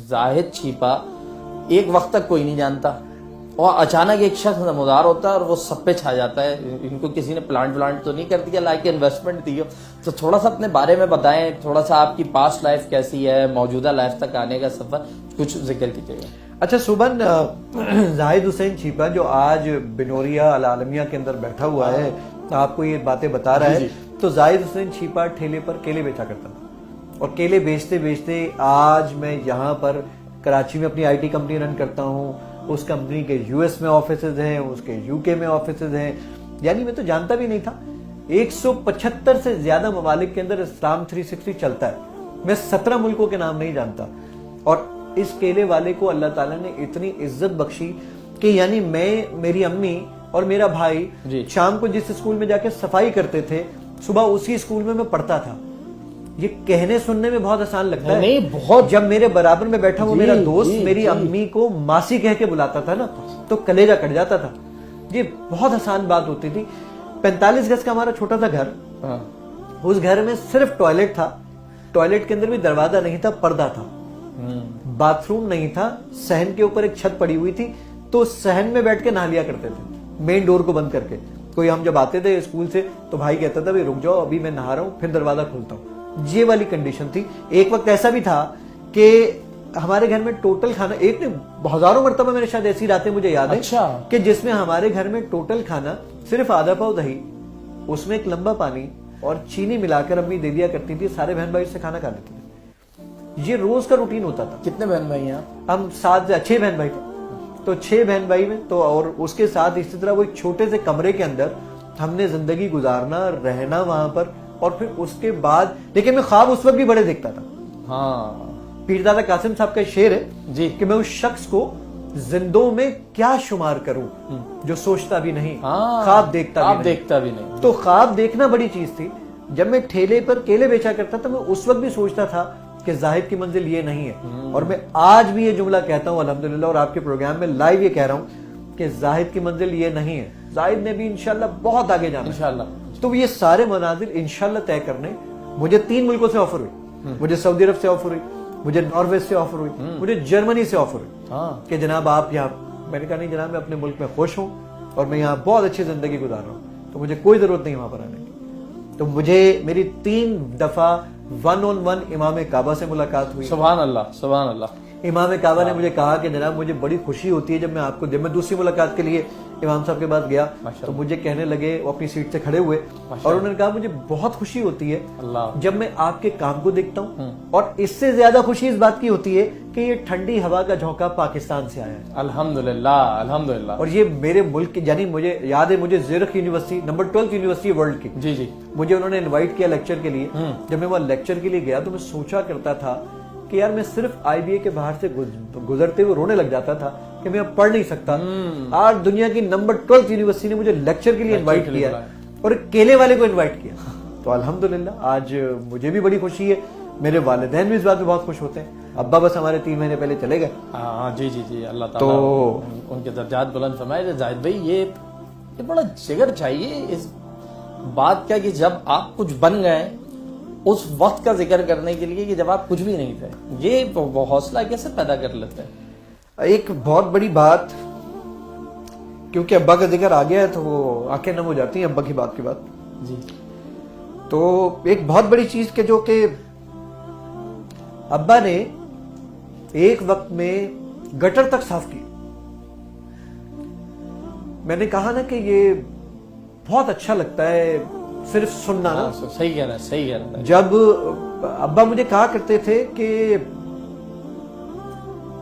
زاہد چھیپا ایک وقت تک کوئی نہیں جانتا اور اچانک ایک شخص نمودار ہوتا ہے اور وہ سب پہ چھا جاتا ہے. ان کو کسی نے پلانٹ تو نہیں کر دیا, لائک انویسٹمنٹ دی ہو. تو تھوڑا سا اپنے بارے میں بتائیں, تھوڑا سا آپ کی پاسٹ لائف کیسی ہے, موجودہ لائف تک آنے کا سفر کچھ ذکر کیجیے گا. اچھا سبن, زاہد حسین چھیپا جو آج بنوریا العالمیہ کے اندر بیٹھا ہوا ہے, آپ کو یہ باتیں بتا رہا ہے, تو زاہد حسین چھیپا ٹھیلے پر کیلے بیچا کرتا تھا, اور کیلے بیچتے بیچتے آج میں یہاں پر کراچی میں اپنی IT کمپنی رن کرتا ہوں. اس کمپنی کے US میں آفیسز ہیں, اس کے UK میں آفیسز ہیں. یعنی میں تو جانتا بھی نہیں تھا 175 سے زیادہ ممالک کے اندر اسلام 360 چلتا ہے. میں 17 ملکوں کے نام نہیں جانتا. اور اس کیلے والے کو اللہ تعالیٰ نے اتنی عزت بخشی کہ یعنی میں, میری امی اور میرا بھائی شام کو جس اسکول میں جا کے صفائی کرتے تھے, صبح اسی اسکول میں پڑھتا تھا. یہ کہنے سننے میں بہت آسان لگتا ہے, نہیں بہت. جب میرے برابر میں بیٹھا وہ میرا دوست میری امی کو ماسی کہہ کے بلاتا تھا نا, تو کلیجہ کٹ جاتا تھا. یہ بہت آسان بات ہوتی تھی. 45 گز کا ہمارا چھوٹا سا گھر, اس گھر میں صرف ٹوائلٹ تھا, ٹوائلٹ کے اندر بھی دروازہ نہیں تھا, پردہ تھا. باتھ روم نہیں تھا, صحن کے اوپر ایک چھت پڑی ہوئی تھی, تو صحن میں بیٹھ کے نہا لیا کرتے تھے مین ڈور کو بند کر کے. کوئی ہم جب آتے تھے اسکول سے تو بھائی کہتا تھا بھائی رک جاؤ ابھی میں نہا رہا ہوں, پھر دروازہ کھولتا ہوں. یہ والی کنڈیشن تھی. ایک وقت ایسا بھی تھا کہ ہمارے گھر میں ٹوٹل کھانا, ایک نے ہزاروں مرتبہ میں نے شاید ایسی راتیں مجھے یاد ہے کہ جس میں ہمارے گھر میں ٹوٹل کھانا صرف آدھا پاؤ دہی, اس میں ایک لمبا پانی اور چینی ملا کر امی دے دیا کرتی تھی. سارے بہن بھائی سے کھانا کھا لیتے تھے. یہ روز کا روٹین ہوتا تھا. کتنے بہن بھائی ہیں ہم 6 بہن بھائی تھے, تو 6 بہن بھائی میں تو, اور اس کے ساتھ اسی طرح وہ ایک چھوٹے سے کمرے کے اندر ہم نے زندگی گزارنا, رہنا وہاں پر. اور پھر اس کے بعد لیکن میں خواب اس وقت بھی بڑے دیکھتا تھا. ہاں, پیردادا قاسم صاحب کا شعر ہے جی کہ میں اس شخص کو زندوں میں کیا شمار کروں جو سوچتا بھی نہیں, خواب دیکھتا بھی نہیں. تو خواب دیکھنا بڑی چیز تھی. جب میں ٹھیلے پر کیلے بیچا کرتا تھا, میں اس وقت بھی سوچتا تھا کہ زاہد کی منزل یہ نہیں ہے. اور میں آج بھی یہ جملہ کہتا ہوں الحمدللہ, اور آپ کے پروگرام میں لائیو یہ کہہ رہا ہوں کہ زاہد کی منزل یہ نہیں ہے. زاہد نے بھی انشاءاللہ بہت آگے جانا انشاءاللہ. تو یہ سارے منازل انشاءاللہ طے کرنے مجھے 3 ملکوں سے آفر ہوئی. مجھے سعودی عرب سے آفر ہوئی, مجھے ناروے سے آفر ہوئی, مجھے جرمنی سے آفر ہوئی کہ جناب آپ یہاں. میں نے کہا نہیں جناب, میں اپنے ملک میں خوش ہوں اور میں یہاں بہت اچھی زندگی گزار رہا ہوں, تو مجھے کوئی ضرورت نہیں وہاں پر آنے کی. تو مجھے میری 3 دفعہ 1 on 1 امام کعبہ سے ملاقات ہوئی. سبحان اللہ سبحان اللہ. امام کعبہ نے مجھے کہا کہ جناب مجھے بڑی خوشی ہوتی ہے جب میں آپ کو, جب میں دوسری ملاقات کے لیے امام صاحب کے پاس گیا تو مجھے کہنے لگے, وہ اپنی سیٹ سے کھڑے ہوئے اور انہوں نے کہا مجھے بہت خوشی ہوتی ہے جب میں آپ کے کام کو دیکھتا ہوں, اور اس سے زیادہ خوشی اس بات کی ہوتی ہے کہ یہ ٹھنڈی ہوا کا جھونکا پاکستان سے آیا ہے. الحمدللہ الحمدللہ. اور یہ میرے ملک کی, یعنی مجھے یاد ہے مجھے زیرخ یونیورسٹی نمبر 12 یونیورسٹی ورلڈ کی, جی مجھے انہوں نے انوائٹ کیا لیکچر کے لیے. جب میں وہاں لیکچر کے لیے گیا تو میں سوچا کرتا تھا کہ یار میں صرف IBA کے باہر سے گزرتے ہوئے رونے لگ جاتا تھا کہ میں اب پڑھ نہیں سکتا. آج دنیا کی نمبر 12 یونیورسٹی نے مجھے لیکچر کے لیے انوائٹ کیا اور ایک کیلے والے کو انوائٹ کیا. تو الحمدللہ آج مجھے بھی بڑی خوشی ہے, میرے والدین بھی اس بات میں بہت خوش ہوتے ہیں. ابا بس ہمارے 3 مہینے پہلے چلے گئے. جی اللہ تعالیٰ ان کے درجات بلند فرمائے. زاہد بھائی یہ بڑا جگر چاہیے اس بات کا کہ جب آپ کچھ بن گئے اس وقت کا ذکر کرنے کے لیے کہ جب آپ کچھ بھی نہیں تھے. یہ حوصلہ کیسے پیدا کر لیتے ہیں؟ ایک بہت بڑی بات, کیونکہ ابا کا ذکر آ گیا ہے تو وہ آنکھیں نم ہو جاتی ہیں ابا کی بات کی بات. جی تو ایک بہت بڑی چیز کہ جو کہ ابا نے ایک وقت میں گٹر تک صاف کی. میں نے کہا نا کہ یہ بہت اچھا لگتا ہے صرف سننا نا. صحیح کہہ رہا ہے. جب ابا مجھے کہا کرتے تھے کہ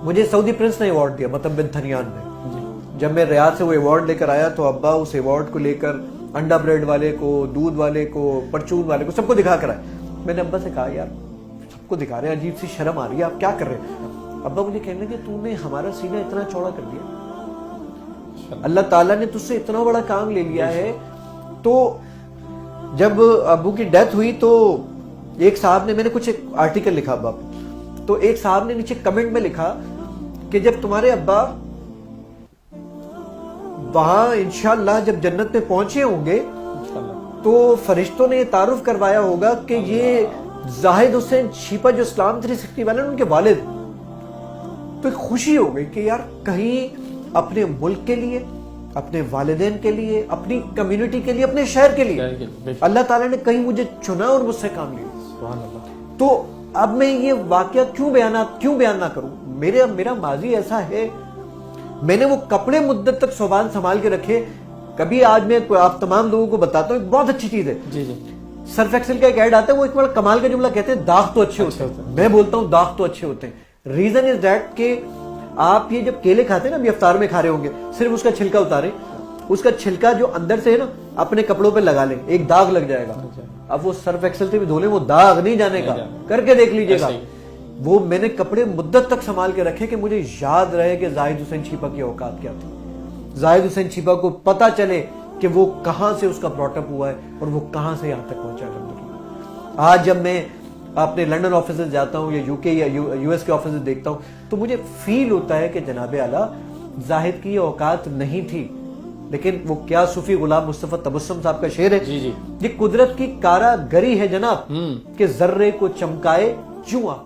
مجھے سعودی پرنس نے ایوارڈ دیا, مطلب بن تھنیان نے, جب میں ریاض سے وہ ایوارڈ لے کر آیا تو ابا اس ایوارڈ کو لے کر انڈا بریڈ والے کو, دودھ والے کو, پرچون والے کو, سب کو دکھا کر آئے. میں نے ابا سے کہا یار سب کو دکھا رہے ہیں, عجیب سی شرم آ رہی ہے, آپ کیا کر رہے ہیں؟ ابا مجھے کہنے لگے تو نے ہمارا سینہ اتنا چوڑا کر دیا, اللہ تعالیٰ نے تجھ سے اتنا بڑا کام لے لیا ہے. تو جب ابو کی ڈیتھ ہوئی تو ایک صاحب نے, میں نے کچھ ایک آرٹیکل لکھا ابا پہ, تو ایک صاحب نے نیچے کمنٹ میں لکھا کہ جب تمہارے ابا وہاں انشاءاللہ جب جنت میں پہنچے ہوں گے تو فرشتوں نے یہ تعارف کروایا ہوگا کہ یہ زاہد حسین چھیپا جو اسلام 360 والے ان کے والد. تو ایک خوشی ہو گئی کہ یار کہیں اپنے ملک کے لیے, اپنے والدین کے لیے, اپنی کمیونٹی کے لیے, اپنے شہر کے لیے اللہ تعالیٰ نے کہیں مجھے چنا اور مجھ سے کام لیا. سبحان اللہ. تو اب میں یہ واقعہ کیوں بیان نہ کروں. میرا ماضی ایسا ہے, میں نے وہ کپڑے مدت تک صوبان سنبھال کے رکھے. کبھی آج میں آپ تمام لوگوں کو بتاتا ہوں, ایک بہت اچھی چیز ہے. جی جی. سرف ایکسل کا ایک ایڈ آتا ہے, وہ ایک بڑا کمال کا جملہ کہتے ہیں, داغ تو اچھے ہوتے ہیں. میں بولتا ہوں داغ تو اچھے ہوتے ہیں. ریزن از دیٹ کہ آپ یہ جب کیلے کھاتے ہیں نا, ابھی افطار میں کھا رہے ہوں گے, صرف اس کا چھلکا اتاریں, اس کا چھلکا جو اندر سے ہے نا اپنے کپڑوں پہ لگا لیں, ایک داغ لگ جائے گا. اب وہ سرف ایکسل سے بھی دھو لیں, وہ داغ نہیں جانے کا, کر کے دیکھ لیجئے گا. وہ میں نے کپڑے مدت تک سنبھال کے رکھے کہ مجھے یاد رہے کہ زاہد حسین چھیپا کی اوقات کیا تھی. زاہد حسین چھیپا کو پتا چلے کہ وہ کہاں سے اس کا براٹ اپ ہوا ہے اور وہ کہاں سے یہاں تک پہنچا. آج جب میں اپنے لنڈن آفیسز جاتا ہوں یا یو کے یا یو ایس کے آفیسز دیکھتا ہوں تو مجھے فیل ہوتا ہے کہ جناب اعلیٰ زاہد کی یہ اوقات نہیں تھی, لیکن وہ کیا صوفی غلام مصطفیٰ تبسم صاحب کا شعر ہے, یہ قدرت کی کارا گری ہے جناب کہ ذرے کو چمکائے جواں.